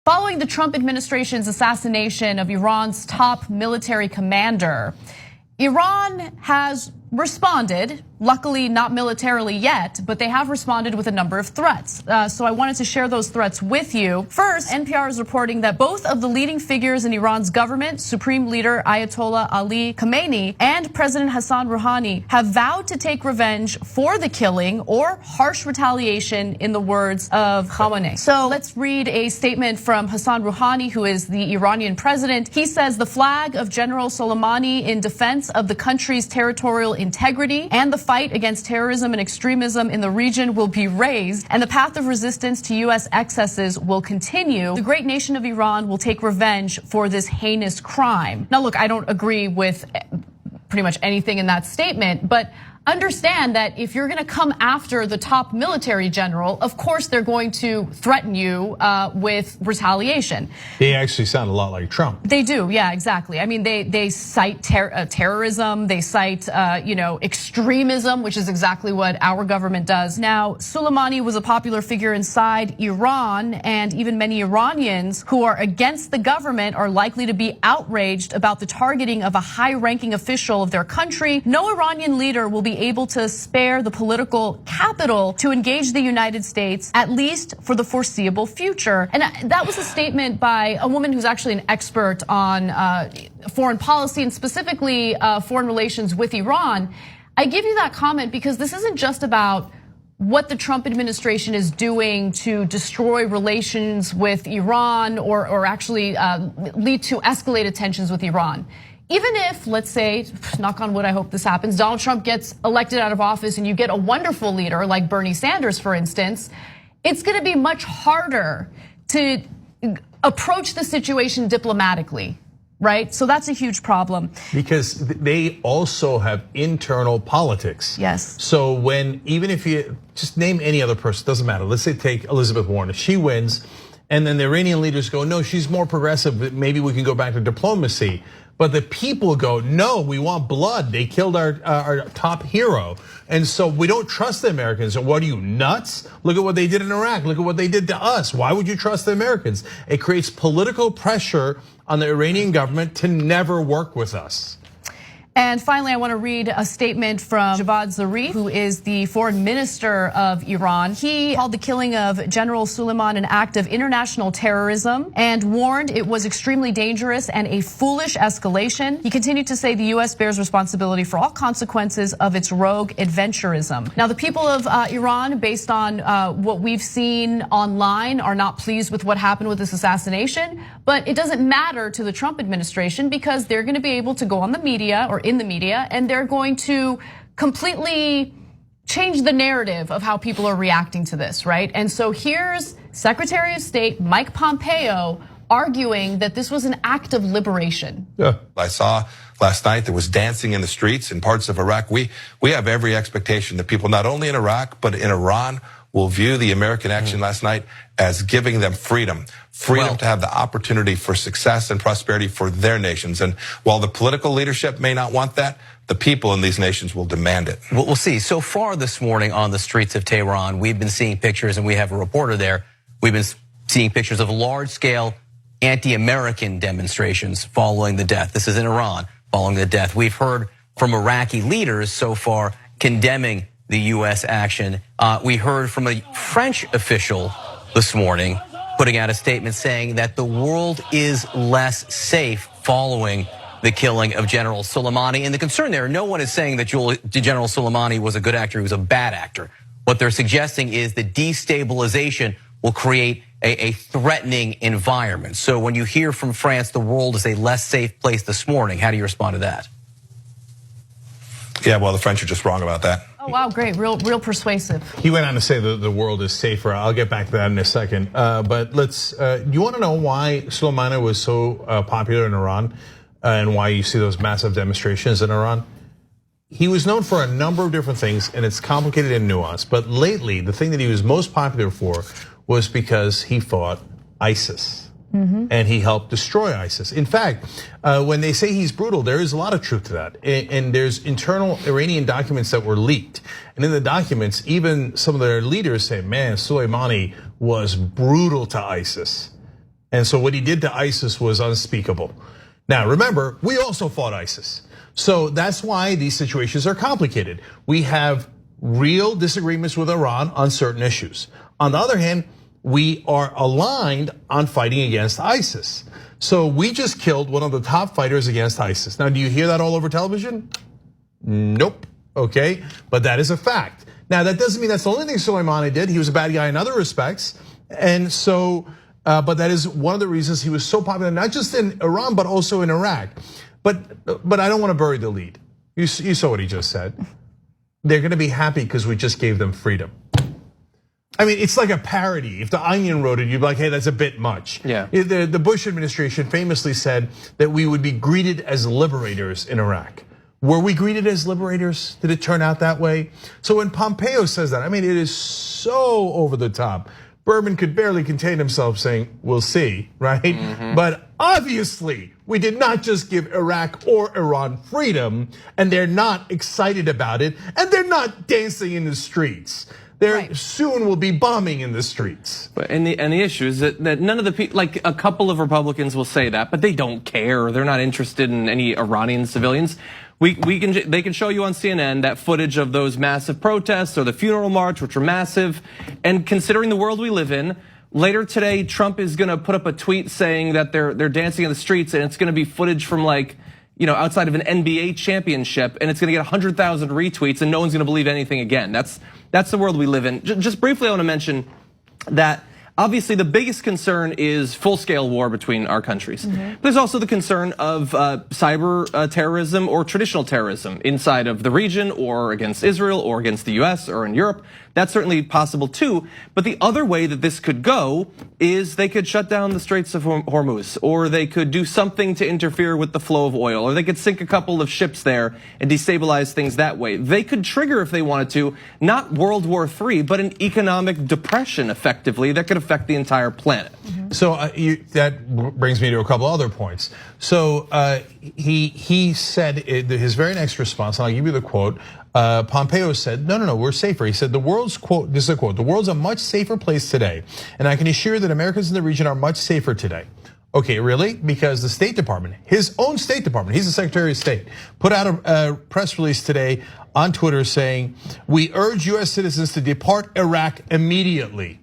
Following the Trump administration's assassination of Iran's top military commander, Iran has responded, luckily not militarily yet, but they have responded with a number of threats. So I wanted to share those threats with you. First, NPR is reporting that both of the leading figures in Iran's government, Supreme Leader Ayatollah Ali Khamenei and President Hassan Rouhani, have vowed to take revenge for the killing or harsh retaliation, in the words of Khamenei. So let's read a statement from Hassan Rouhani, who is the Iranian president. He says the flag of General Soleimani in defense of the country's territorial integrity and the fight against terrorism and extremism in the region will be raised, and the path of resistance to US excesses will continue. The great nation of Iran will take revenge for this heinous crime. Now look, I don't agree with pretty much anything in that statement, but understand that if you're gonna come after the top military general, of course they're going to threaten you with retaliation. They actually sound a lot like Trump. They do, yeah, exactly. I mean, they cite terrorism, they cite extremism, which is exactly what our government does. Now, Soleimani was a popular figure inside Iran, and even many Iranians who are against the government are likely to be outraged about the targeting of a high-ranking official of their country. No Iranian leader will be able to spare the political capital to engage the United States, at least for the foreseeable future. And that was a statement by a woman who's actually an expert on foreign policy and specifically foreign relations with Iran. I give you that comment because this isn't just about what the Trump administration is doing to destroy relations with Iran or actually lead to escalated tensions with Iran. Even if, let's say, knock on wood, I hope this happens, Donald Trump gets elected out of office and you get a wonderful leader like Bernie Sanders, for instance, it's gonna be much harder to approach the situation diplomatically, right? So that's a huge problem. Because they also have internal politics. Yes. So even if you just name any other person, doesn't matter. Let's say take Elizabeth Warren, if she wins, and then the Iranian leaders go, no, she's more progressive, maybe we can go back to diplomacy. But the people go, no, we want blood. They killed our top hero. And so we don't trust the Americans. So what are you, nuts? Look at what they did in Iraq. Look at what they did to us. Why would you trust the Americans? It creates political pressure on the Iranian government to never work with us. And finally, I want to read a statement from Javad Zarif, who is the foreign minister of Iran. He called the killing of General Soleimani an act of international terrorism and warned it was extremely dangerous and a foolish escalation. He continued to say the US bears responsibility for all consequences of its rogue adventurism. Now, the people of Iran, based on what we've seen online, are not pleased with what happened with this assassination, but it doesn't matter to the Trump administration because they're going to be able to go on the media or in the media, and they're going to completely change the narrative of how people are reacting to this, right? And so here's Secretary of State Mike Pompeo arguing that this was an act of liberation. Yeah. I saw last night there was dancing in the streets in parts of Iraq. We have every expectation that people not only in Iraq but in Iran will view the American action last night as giving them freedom to have the opportunity for success and prosperity for their nations. And while the political leadership may not want that, the people in these nations will demand it. We'll see. So far this morning on the streets of Tehran, we've been seeing pictures, and we have a reporter there. We've been seeing pictures of large-scale anti-American demonstrations following the death. This is in Iran, following the death. We've heard from Iraqi leaders so far condemning the US action. We heard from a French official this morning putting out a statement saying that the world is less safe following the killing of General Soleimani. And the concern there, no one is saying that General Soleimani was a good actor, he was a bad actor. What they're suggesting is that destabilization will create a threatening environment. So when you hear from France, the world is a less safe place this morning, how do you respond to that? Yeah, well, the French are just wrong about that. Oh, wow, great, real persuasive. He went on to say that the world is safer. I'll get back to that in a second. But let's, you want to know why Soleimani was so popular in Iran and why you see those massive demonstrations in Iran? He was known for a number of different things, and it's complicated and nuanced. But lately, the thing that he was most popular for was because he fought ISIS. And he helped destroy ISIS. In fact, when they say he's brutal, there is a lot of truth to that. And there's internal Iranian documents that were leaked. And in the documents, even some of their leaders say, man, Soleimani was brutal to ISIS. And so what he did to ISIS was unspeakable. Now, remember, we also fought ISIS. So that's why these situations are complicated. We have real disagreements with Iran on certain issues. On the other hand, we are aligned on fighting against ISIS. So we just killed one of the top fighters against ISIS. Now, do you hear that all over television? Nope, okay? But that is a fact. Now, that doesn't mean that's the only thing Soleimani did. He was a bad guy in other respects. And so, but that is one of the reasons he was so popular, not just in Iran, but also in Iraq. But I don't want to bury the lead. You saw what he just said. They're gonna be happy because we just gave them freedom. I mean, it's like a parody. If The Onion wrote it, you'd be like, hey, that's a bit much. Yeah. The Bush administration famously said that we would be greeted as liberators in Iraq. Were we greeted as liberators? Did it turn out that way? So when Pompeo says that, I mean, it is so over the top. Berman could barely contain himself saying, we'll see, right? Mm-hmm. But obviously, we did not just give Iraq or Iran freedom, and they're not excited about it, and they're not dancing in the streets. There soon will be bombing in the streets. And the issue is that none of the people, like a couple of Republicans will say that, but they don't care. They're not interested in any Iranian civilians. They can show you on CNN that footage of those massive protests or the funeral march, which were massive. And considering the world we live in, later today, Trump is gonna put up a tweet saying that they're dancing in the streets, and it's gonna be footage from like, outside of an NBA championship, and it's gonna get 100,000 retweets, and no one's gonna believe anything again. That's the world we live in. Just briefly, I want to mention that obviously the biggest concern is full-scale war between our countries. Mm-hmm. There's also the concern of cyber terrorism or traditional terrorism inside of the region or against Israel or against the US or in Europe. That's certainly possible too. But the other way that this could go is they could shut down the Straits of Hormuz, or they could do something to interfere with the flow of oil, or they could sink a couple of ships there and destabilize things that way. They could trigger, if they wanted to, not World War III, but an economic depression effectively that could affect the entire planet. Mm-hmm. So that brings me to a couple other points. So he said his very next response, and I'll give you the quote. Pompeo said, no, we're safer. He said, the world's, quote, this is a quote, the world's a much safer place today. And I can assure you that Americans in the region are much safer today. Okay, really? Because the State Department, his own State Department, he's the Secretary of State, put out a press release today on Twitter saying, we urge US citizens to depart Iraq immediately.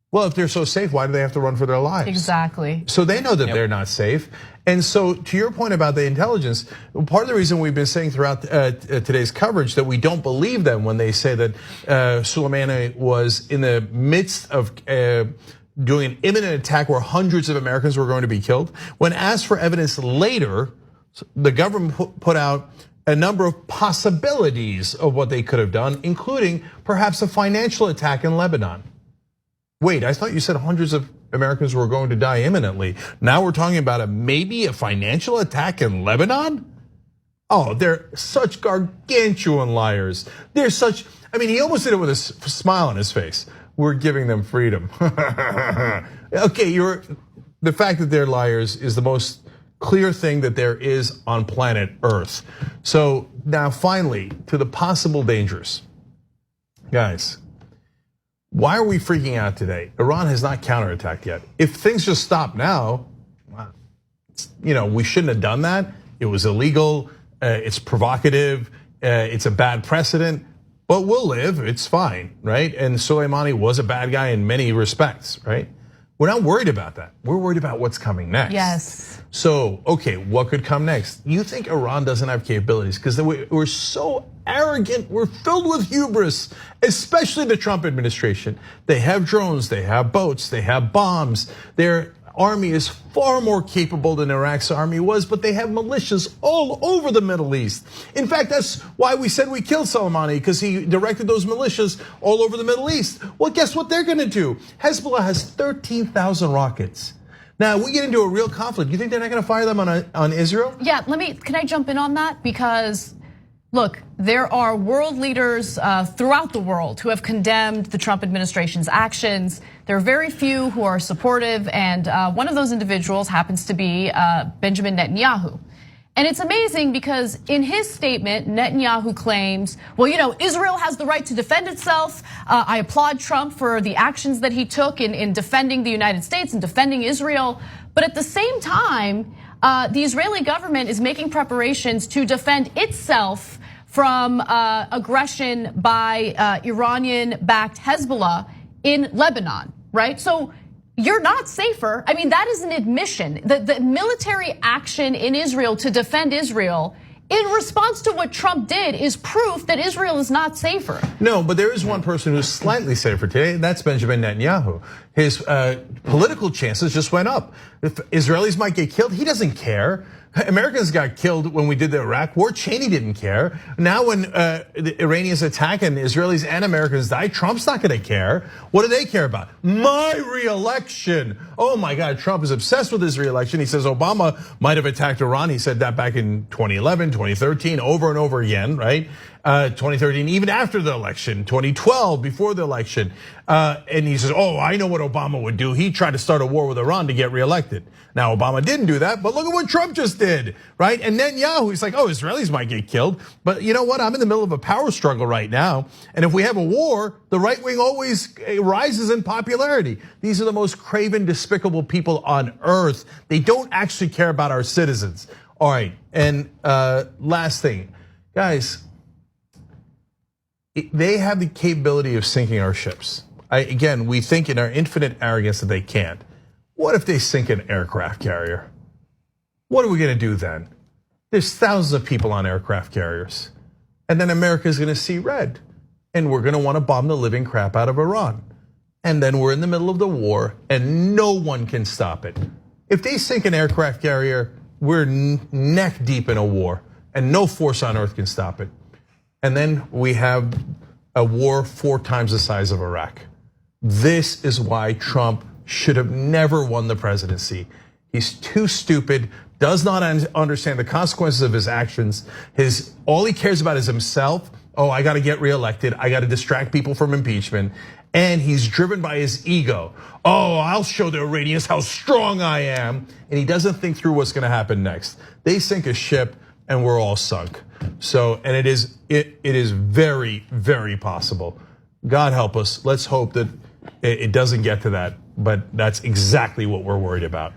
Well, if they're so safe, why do they have to run for their lives? Exactly. So they know that they're not safe. And so to your point about the intelligence, part of the reason we've been saying throughout today's coverage that we don't believe them when they say that Soleimani was in the midst of doing an imminent attack where hundreds of Americans were going to be killed. When asked for evidence later, the government put out a number of possibilities of what they could have done, including perhaps a financial attack in Lebanon. Wait, I thought you said hundreds of Americans were going to die imminently. Now we're talking about maybe a financial attack in Lebanon? Oh, they're such gargantuan liars. They're such, I mean, he almost did it with a smile on his face. We're giving them freedom. Okay, the fact that they're liars is the most clear thing that there is on planet Earth. So now finally, to the possible dangers. Guys, why are we freaking out today? Iran has not counterattacked yet. If things just stop now, we shouldn't have done that. It was illegal, it's provocative, it's a bad precedent, but we'll live, it's fine, right? And Soleimani was a bad guy in many respects, right? We're not worried about that. We're worried about what's coming next. Yes. So, okay, what could come next? You think Iran doesn't have capabilities because we're so arrogant, we're filled with hubris, especially the Trump administration. They have drones, they have boats, they have bombs. Their army is far more capable than Iraq's army was, but they have militias all over the Middle East. In fact, that's why we said we killed Soleimani, because he directed those militias all over the Middle East. Well, guess what they're gonna do? Hezbollah has 13,000 rockets. Now, we get into a real conflict. You think they're not gonna fire them on Israel? Yeah, can I jump in on that? Because look, there are world leaders throughout the world who have condemned the Trump administration's actions. There are very few who are supportive, and one of those individuals happens to be Benjamin Netanyahu. And it's amazing because in his statement, Netanyahu claims, well, Israel has the right to defend itself. I applaud Trump for the actions that he took in defending the United States and defending Israel. But at the same time, the Israeli government is making preparations to defend itself from aggression by Iranian-backed Hezbollah in Lebanon, right? So you're not safer. I mean, that is an admission. The military action in Israel to defend Israel in response to what Trump did is proof that Israel is not safer. No, but there is one person who's slightly safer today, and that's Benjamin Netanyahu. His political chances just went up. If Israelis might get killed, he doesn't care. Americans got killed when we did the Iraq war. Cheney didn't care. Now when the Iranians attack and Israelis and Americans die, Trump's not gonna care. What do they care about? My re-election. Oh my God, Trump is obsessed with his re-election. He says Obama might have attacked Iran. He said that back in 2011, 2013, over and over again, right? 2013, even after the election, 2012, before the election. And he says, I know what Obama would do. He tried to start a war with Iran to get reelected. Now, Obama didn't do that, but look at what Trump just did, right? And Netanyahu, he's like, Israelis might get killed. But you know what? I'm in the middle of a power struggle right now. And if we have a war, the right wing always rises in popularity. These are the most craven, despicable people on earth. They don't actually care about our citizens. All right, and last thing, guys, they have the capability of sinking our ships. Again, we think in our infinite arrogance that they can't. What if they sink an aircraft carrier? What are we gonna do then? There's thousands of people on aircraft carriers. And then America's gonna see red. And we're gonna wanna bomb the living crap out of Iran. And then we're in the middle of the war and no one can stop it. If they sink an aircraft carrier, we're neck deep in a war and no force on earth can stop it. And then we have a war 4 times the size of Iraq. This is why Trump should have never won the presidency. He's too stupid, does not understand the consequences of his actions. All he cares about is himself. I gotta get reelected, I gotta distract people from impeachment. And he's driven by his ego. I'll show the Iranians how strong I am. And he doesn't think through what's gonna happen next. They sink a ship and we're all sunk. So, and it is very, very possible. God help us. Let's hope that it doesn't get to that, but that's exactly what we're worried about.